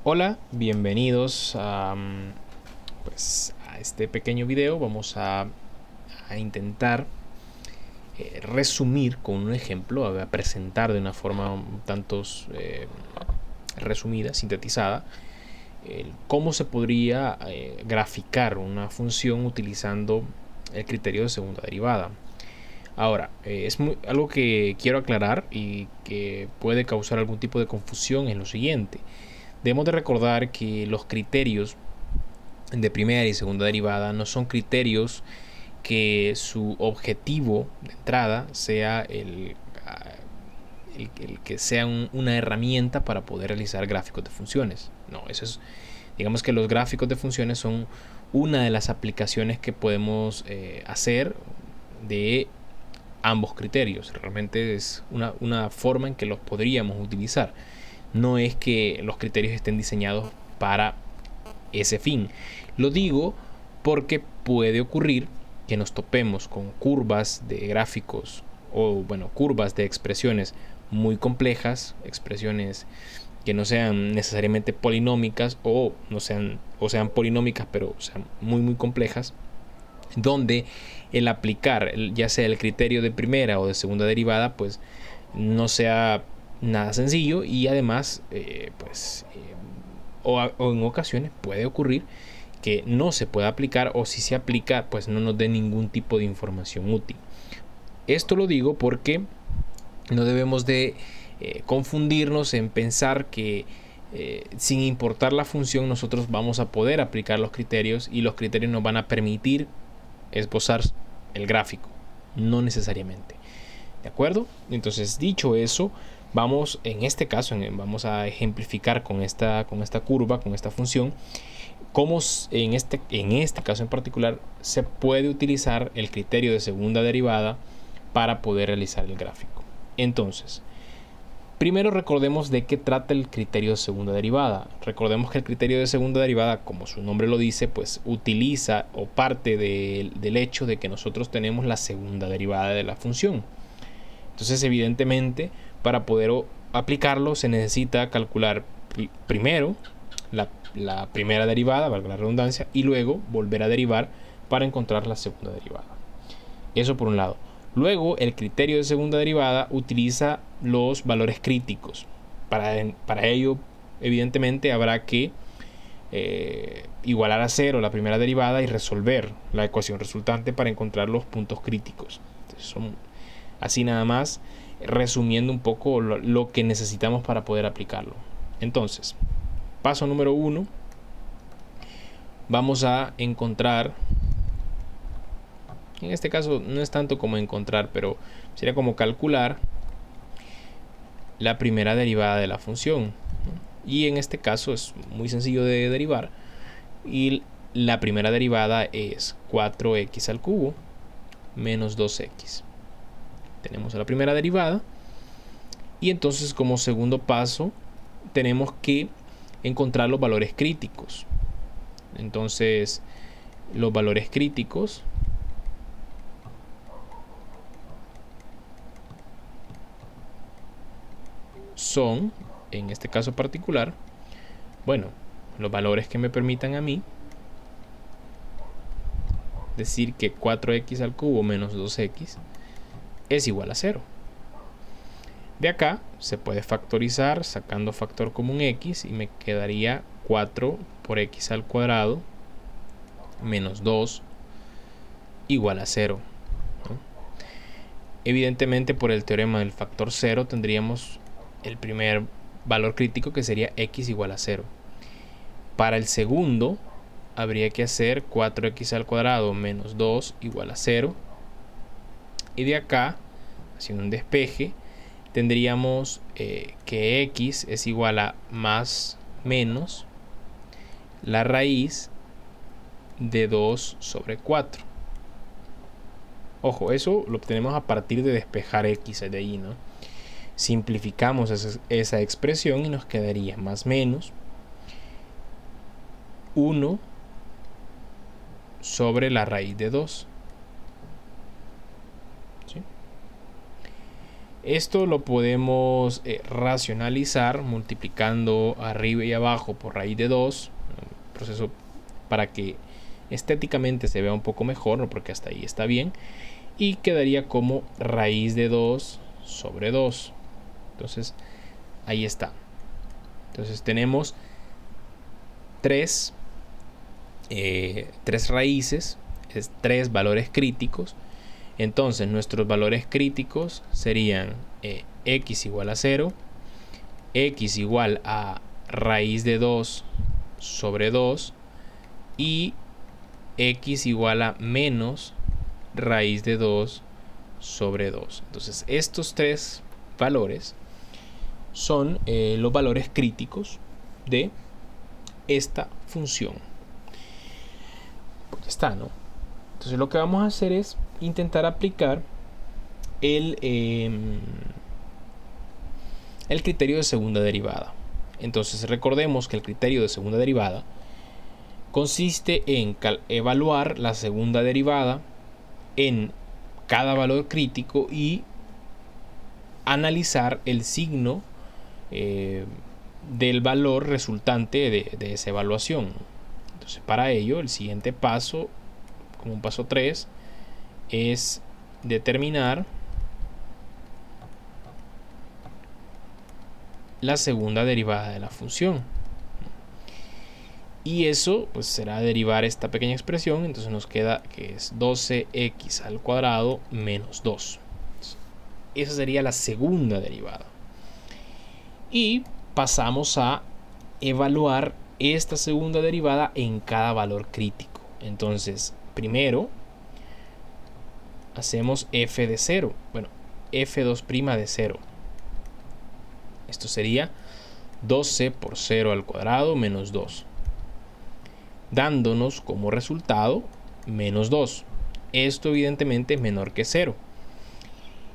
Hola, bienvenidos a este pequeño video. Vamos a intentar resumir con un ejemplo, a presentar de una forma un tanto resumida, sintetizada, cómo se podría graficar una función utilizando el criterio de segunda derivada. Ahora, algo que quiero aclarar y que puede causar algún tipo de confusión en lo siguiente. Debemos de recordar que los criterios de primera y segunda derivada no son criterios que su objetivo de entrada sea el que sea una herramienta para poder realizar gráficos de funciones. No, digamos que los gráficos de funciones son una de las aplicaciones que podemos hacer de ambos criterios. Realmente es una forma en que los podríamos utilizar. No es que los criterios estén diseñados para ese fin. Lo digo porque puede ocurrir que nos topemos con curvas de gráficos o curvas de expresiones muy complejas, expresiones que no sean necesariamente polinómicas o sean polinómicas pero sean muy complejas, donde el aplicar ya sea el criterio de primera o de segunda derivada pues no sea nada sencillo y además o en ocasiones puede ocurrir que no se pueda aplicar, o si se aplica pues no nos dé ningún tipo de información útil. Esto lo digo porque no debemos de confundirnos en pensar que sin importar la función nosotros vamos a poder aplicar los criterios y los criterios nos van a permitir esbozar el gráfico. No necesariamente. ¿De acuerdo? Entonces, dicho eso, vamos en este caso vamos a ejemplificar con esta curva, con esta función, cómo en este caso en particular se puede utilizar el criterio de segunda derivada para poder realizar el gráfico. Entonces, primero recordemos de qué trata el criterio de segunda derivada. Recordemos que el criterio de segunda derivada, como su nombre lo dice, pues utiliza o parte del hecho de que nosotros tenemos la segunda derivada de la función. Entonces, evidentemente, para poder aplicarlo se necesita calcular primero la primera derivada, valga la redundancia, y luego volver a derivar para encontrar la segunda derivada. Eso por un lado. Luego, el criterio de segunda derivada utiliza los valores críticos. Para ello, evidentemente, habrá que igualar a cero la primera derivada y resolver la ecuación resultante para encontrar los puntos críticos. Entonces, son así nada más, resumiendo un poco lo que necesitamos para poder aplicarlo. Entonces, paso número 1, vamos a encontrar, en este caso no es tanto como encontrar, pero sería como calcular la primera derivada de la función. Y en este caso es muy sencillo de derivar. Y la primera derivada es 4x al cubo menos 2x. Tenemos la primera derivada. Y entonces, como segundo paso, tenemos que encontrar los valores críticos. Entonces, los valores críticos son, en este caso particular, los valores que me permitan a mí decir que 4x al cubo menos 2x es igual a 0. De acá se puede factorizar sacando factor común x y me quedaría 4 por x al cuadrado menos 2 igual a 0. ¿No? Evidentemente, por el teorema del factor 0 tendríamos el primer valor crítico, que sería x igual a 0. Para el segundo habría que hacer 4x al cuadrado menos 2 igual a 0. Y de acá, haciendo un despeje, tendríamos que x es igual a más menos la raíz de 2 sobre 4. Ojo, eso lo obtenemos a partir de despejar x de ahí, ¿no? Simplificamos esa expresión y nos quedaría más menos 1 sobre la raíz de 2. ¿Sí? Esto lo podemos racionalizar multiplicando arriba y abajo por raíz de 2. Proceso para que estéticamente se vea un poco mejor, ¿no? Porque hasta ahí está bien. Y quedaría como raíz de 2 sobre 2. Entonces, ahí está. Entonces tenemos tres raíces, tres valores críticos. Entonces nuestros valores críticos serían x igual a 0, x igual a raíz de 2 sobre 2 y x igual a menos raíz de 2 sobre 2. Entonces estos tres valores son los valores críticos de esta función. Pues ya está, ¿no? Entonces lo que vamos a hacer es intentar aplicar el criterio de segunda derivada. Entonces recordemos que el criterio de segunda derivada consiste en evaluar la segunda derivada en cada valor crítico y analizar el signo del valor resultante de esa evaluación. Entonces para ello el siguiente paso, como un paso 3, es determinar la segunda derivada de la función. Y eso pues será derivar esta pequeña expresión. Entonces nos queda que es 12x al cuadrado menos 2. Esa sería la segunda derivada. Y pasamos a evaluar esta segunda derivada en cada valor crítico. Entonces primero hacemos f de 0. Bueno, f2' de 0. Esto sería 12 por 0 al cuadrado menos 2. Dándonos como resultado menos 2. Esto evidentemente es menor que 0.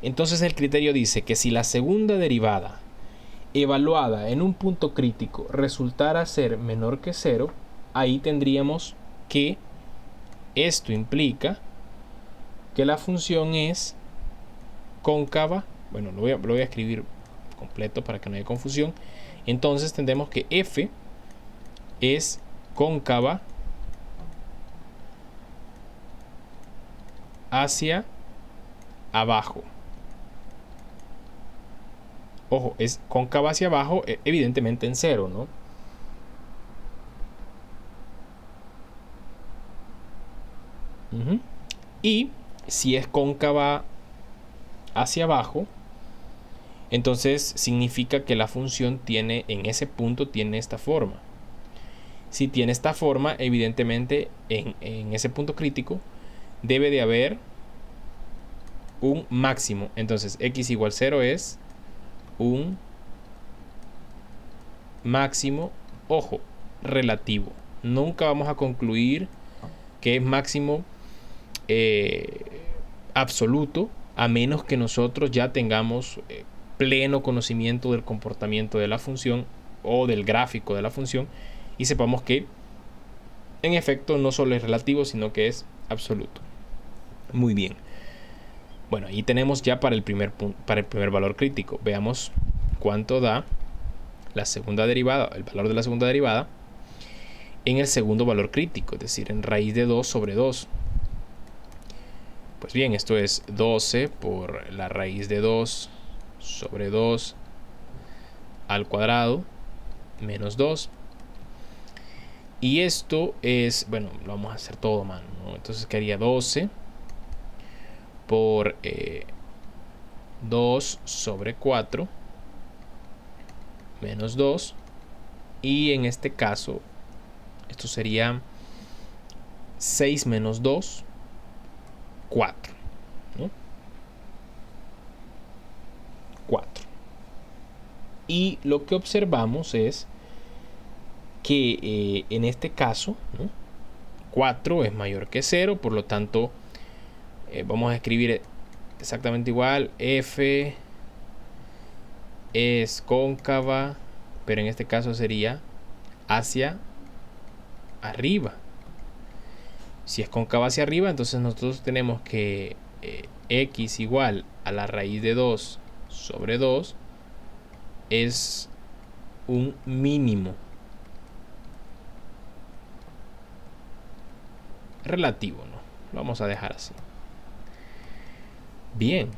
Entonces el criterio dice que si la segunda derivada evaluada en un punto crítico resultara ser menor que 0, ahí tendríamos que esto implica que la función es cóncava. Bueno, lo voy a escribir completo para que no haya confusión. Entonces tendremos que f es cóncava hacia abajo. Ojo, es cóncava hacia abajo, evidentemente en 0, ¿no? Y si es cóncava hacia abajo, entonces significa que la función tiene, en ese punto tiene esta forma. Si tiene esta forma, evidentemente en ese punto crítico debe de haber un máximo. Entonces x igual 0 es un máximo, ojo, relativo. Nunca vamos a concluir que es máximo absoluto, a menos que nosotros ya tengamos pleno conocimiento del comportamiento de la función o del gráfico de la función y sepamos que en efecto no solo es relativo, sino que es absoluto. Muy bien. Bueno, ahí tenemos ya para el primer valor crítico. Veamos cuánto da la segunda derivada, el valor de la segunda derivada en el segundo valor crítico, es decir, en raíz de 2 sobre 2. Pues bien, esto es 12 por la raíz de 2 sobre 2 al cuadrado menos 2. Y esto es, bueno, lo vamos a hacer todo a mano, ¿no? Entonces quedaría 12 por 2 sobre 4 menos 2. Y en este caso, esto sería 6 menos 2, 4, ¿no? 4. Y lo que observamos es que en este caso, ¿no? 4 es mayor que 0, por lo tanto vamos a escribir exactamente igual. F es cóncava, pero en este caso sería hacia arriba. Si es cóncava hacia arriba, entonces nosotros tenemos que x igual a la raíz de 2 sobre 2 es un mínimo relativo, ¿no? Lo vamos a dejar así. Bien,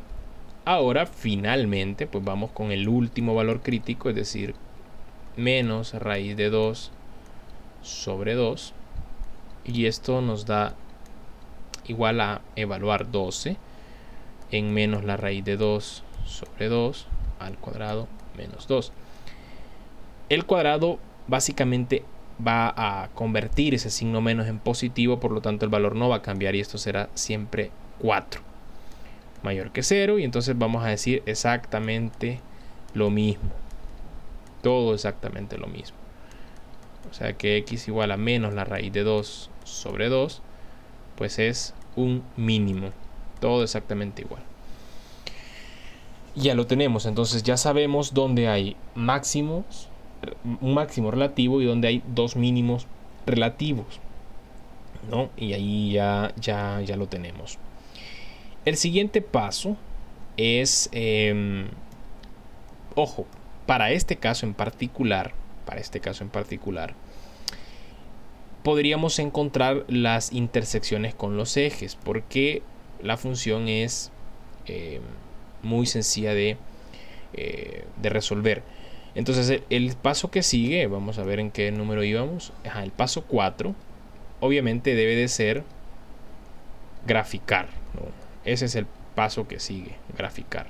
ahora finalmente pues vamos con el último valor crítico, es decir, menos raíz de 2 sobre 2, y esto nos da igual a evaluar 12 en menos la raíz de 2 sobre 2 al cuadrado menos 2. El cuadrado básicamente va a convertir ese signo menos en positivo, por lo tanto el valor no va a cambiar y esto será siempre 4 mayor que 0, y entonces vamos a decir exactamente lo mismo, todo exactamente lo mismo. O sea que x igual a menos la raíz de 2 sobre 2 pues es un mínimo, todo exactamente igual. Ya lo tenemos, entonces ya sabemos dónde hay máximos, un máximo relativo, y dónde hay dos mínimos relativos, ¿no? Y ahí ya lo tenemos. El siguiente paso es, ojo, para este caso en particular, podríamos encontrar las intersecciones con los ejes, porque la función es muy sencilla de resolver. Entonces el paso que sigue, vamos a ver en qué número íbamos. El paso 4 obviamente debe de ser graficar, ¿no? Ese es el paso que sigue, graficar.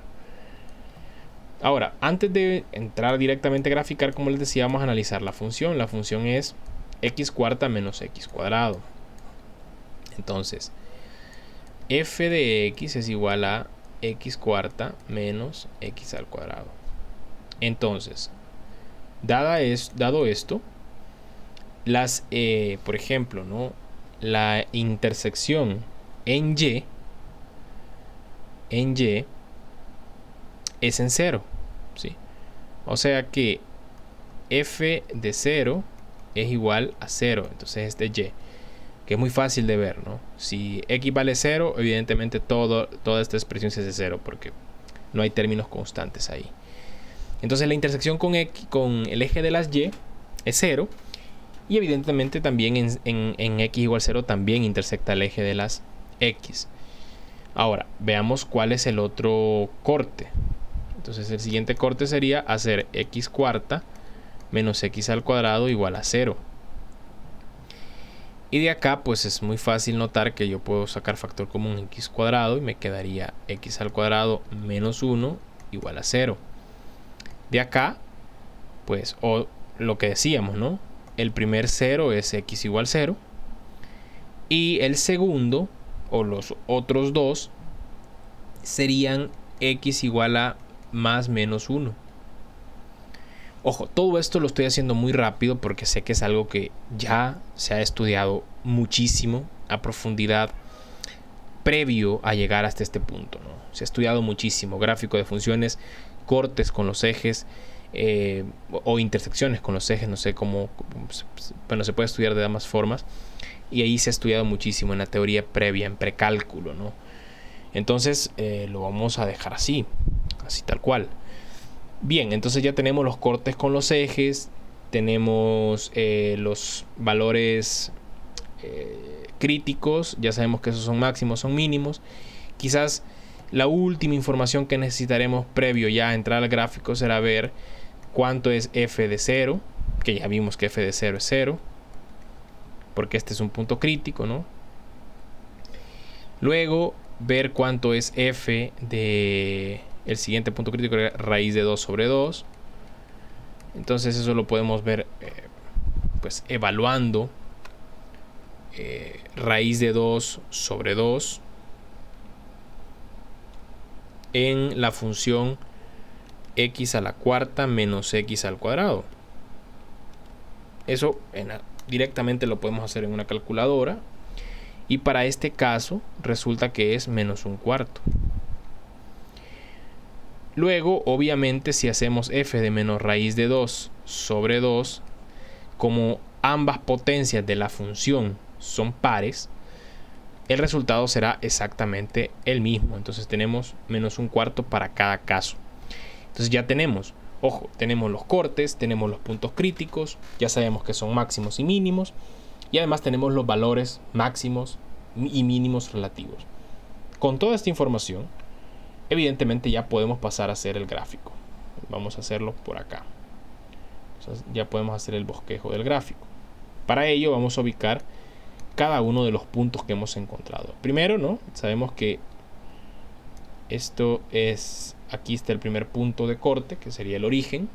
Ahora, antes de entrar directamente a graficar, como les decía, vamos a analizar la función. La función es x cuarta menos x cuadrado. Entonces, f de x es igual a x cuarta menos x al cuadrado. Entonces, dado esto, por ejemplo, ¿no? La intersección en y es en 0, ¿sí? O sea que f de 0 es igual a 0, entonces este y, que es muy fácil de ver, ¿no? Si x vale 0, evidentemente toda esta expresión se hace 0, porque no hay términos constantes ahí. Entonces la intersección con el eje de las y es 0, y evidentemente también en x igual 0 también intersecta el eje de las x. Ahora, veamos cuál es el otro corte. Entonces el siguiente corte sería hacer x cuarta menos x al cuadrado igual a 0. Y de acá pues es muy fácil notar que yo puedo sacar factor común x cuadrado y me quedaría x al cuadrado menos 1 igual a 0. De acá pues, o lo que decíamos, ¿no? El primer 0 es x igual 0, y el segundo, o los otros dos, serían x igual a más menos 1. Ojo, todo esto lo estoy haciendo muy rápido porque sé que es algo que ya se ha estudiado muchísimo a profundidad previo a llegar hasta este punto, ¿no? Se ha estudiado muchísimo gráfico de funciones, cortes con los ejes, o intersecciones con los ejes, no sé cómo, bueno, se puede estudiar de ambas formas, y ahí se ha estudiado muchísimo en la teoría previa, en precálculo, ¿no? Entonces lo vamos a dejar así tal cual. Bien, entonces ya tenemos los cortes con los ejes, tenemos los valores críticos, ya sabemos que esos son máximos, son mínimos. Quizás la última información que necesitaremos previo ya a entrar al gráfico será ver cuánto es f de 0, que ya vimos que f de 0 es 0, porque este es un punto crítico, ¿no? Luego ver cuánto es f de el siguiente punto crítico, raíz de 2 sobre 2. Entonces eso lo podemos ver pues evaluando raíz de 2 sobre 2 en la función x a la cuarta menos x al cuadrado. Eso directamente lo podemos hacer en una calculadora, y para este caso resulta que es menos un cuarto. Luego, obviamente, si hacemos f de menos raíz de 2 sobre 2, como ambas potencias de la función son pares, el resultado será exactamente el mismo. Entonces tenemos menos un cuarto para cada caso. Entonces ya tenemos, ojo, tenemos los cortes, tenemos los puntos críticos, ya sabemos que son máximos y mínimos, y además tenemos los valores máximos y mínimos relativos. Con toda esta información, evidentemente ya podemos pasar a hacer el gráfico. Vamos a hacerlo por acá. Entonces ya podemos hacer el bosquejo del gráfico. Para ello vamos a ubicar cada uno de los puntos que hemos encontrado. Primero, ¿no? Sabemos que esto es, aquí está el primer punto de corte, que sería el origen.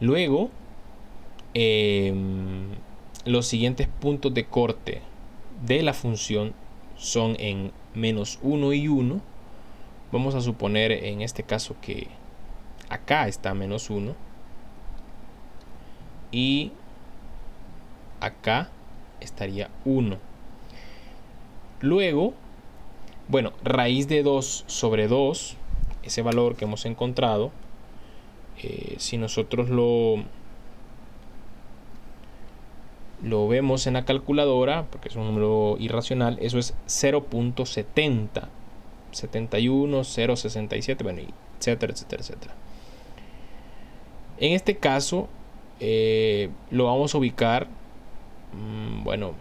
Luego, los siguientes puntos de corte de la función son en menos 1 y 1. Vamos a suponer en este caso que acá está menos 1 y acá estaría 1. Luego, bueno, raíz de 2 sobre 2, ese valor que hemos encontrado, si nosotros lo vemos en la calculadora, porque es un número irracional, eso es 0.70, 71, 0.67, bueno, etcétera, etcétera, etcétera. En este caso, lo vamos a ubicar, bueno,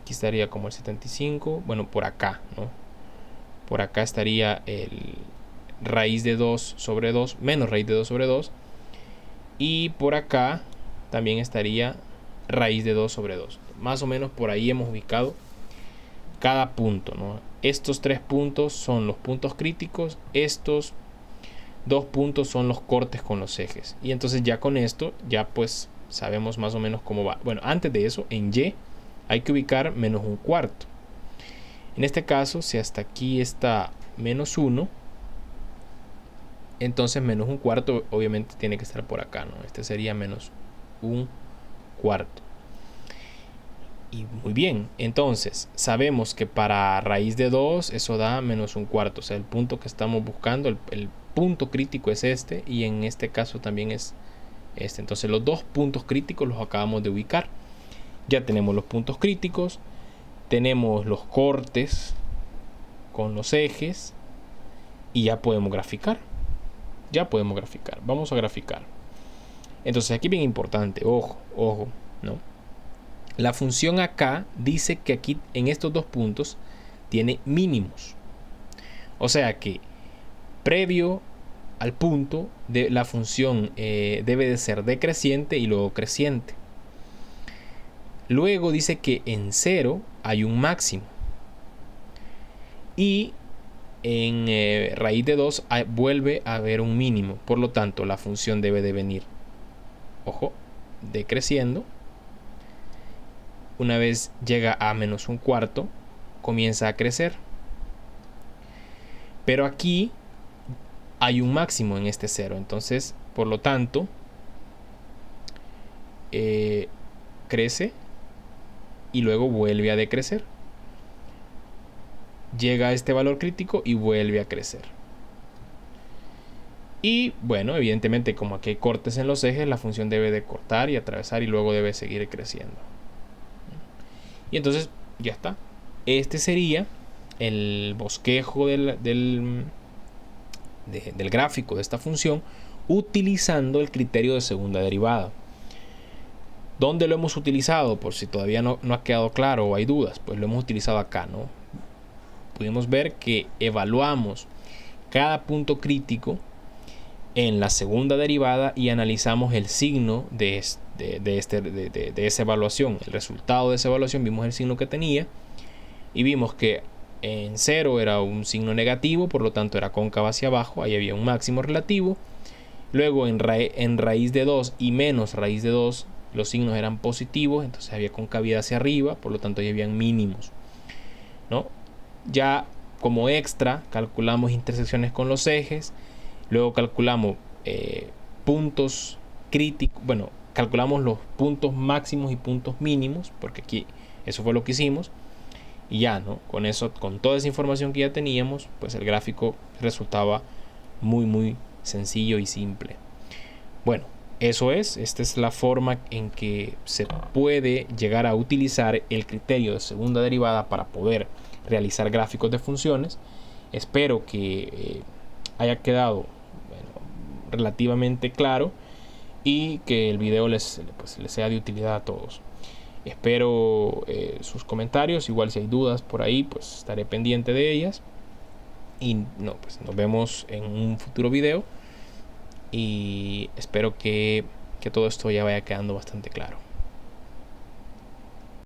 aquí estaría como el 75, bueno, por acá, ¿no? Por acá estaría el raíz de 2 sobre 2, menos raíz de 2 sobre 2. Y por acá también estaría raíz de 2 sobre 2. Más o menos por ahí hemos ubicado cada punto, ¿no? Estos 3 puntos son los puntos críticos, estos 2 puntos son los cortes con los ejes. Y entonces ya con esto, ya pues sabemos más o menos cómo va. Bueno, antes de eso, en Y hay que ubicar menos un cuarto. En este caso, si hasta aquí está menos 1, entonces menos un cuarto obviamente tiene que estar por acá, ¿no? Este sería menos un cuarto. Y muy bien, entonces sabemos que para raíz de 2 eso da menos un cuarto. O sea, el punto que estamos buscando, el punto crítico es este, y en este caso también es este. Entonces los dos puntos críticos los acabamos de ubicar. Ya tenemos los puntos críticos, tenemos los cortes con los ejes y ya podemos graficar. Vamos a graficar. Entonces aquí bien importante, ojo, ¿no? La función acá dice que aquí en estos dos puntos tiene mínimos. O sea que previo al punto de la función debe de ser decreciente y luego creciente. Luego dice que en 0 hay un máximo. Y en raíz de 2 vuelve a haber un mínimo. Por lo tanto, la función debe de venir, ojo, decreciendo. Una vez llega a menos un cuarto, comienza a crecer. Pero aquí hay un máximo en este 0. Entonces, por lo tanto, crece y luego vuelve a decrecer. Llega a este valor crítico y vuelve a crecer. Y bueno, evidentemente como aquí hay cortes en los ejes, la función debe de cortar y atravesar y luego debe seguir creciendo. Y entonces ya está. Este sería el bosquejo del gráfico de esta función utilizando el criterio de segunda derivada. ¿Dónde lo hemos utilizado? Por si todavía no ha quedado claro o hay dudas, pues lo hemos utilizado acá, ¿no? Pudimos ver que evaluamos cada punto crítico en la segunda derivada y analizamos el signo de esa evaluación, el resultado de esa evaluación. Vimos el signo que tenía y vimos que en 0 era un signo negativo, por lo tanto era cóncavo hacia abajo, ahí había un máximo relativo. Luego en raíz de 2 y menos raíz de 2 los signos eran positivos, entonces había concavidad hacia arriba, por lo tanto ahí habían mínimos, ¿no? Ya como extra calculamos intersecciones con los ejes, luego calculamos puntos críticos, bueno, calculamos los puntos máximos y puntos mínimos, porque aquí eso fue lo que hicimos, y ya, ¿no? Con eso, con toda esa información que ya teníamos, pues el gráfico resultaba muy sencillo y simple. Bueno, esta es la forma en que se puede llegar a utilizar el criterio de segunda derivada para poder realizar gráficos de funciones. Espero que haya quedado, bueno, relativamente claro y que el video les sea de utilidad a todos. Espero sus comentarios, igual si hay dudas por ahí, pues estaré pendiente de ellas. Y no, pues nos vemos en un futuro video y espero que todo esto ya vaya quedando bastante claro.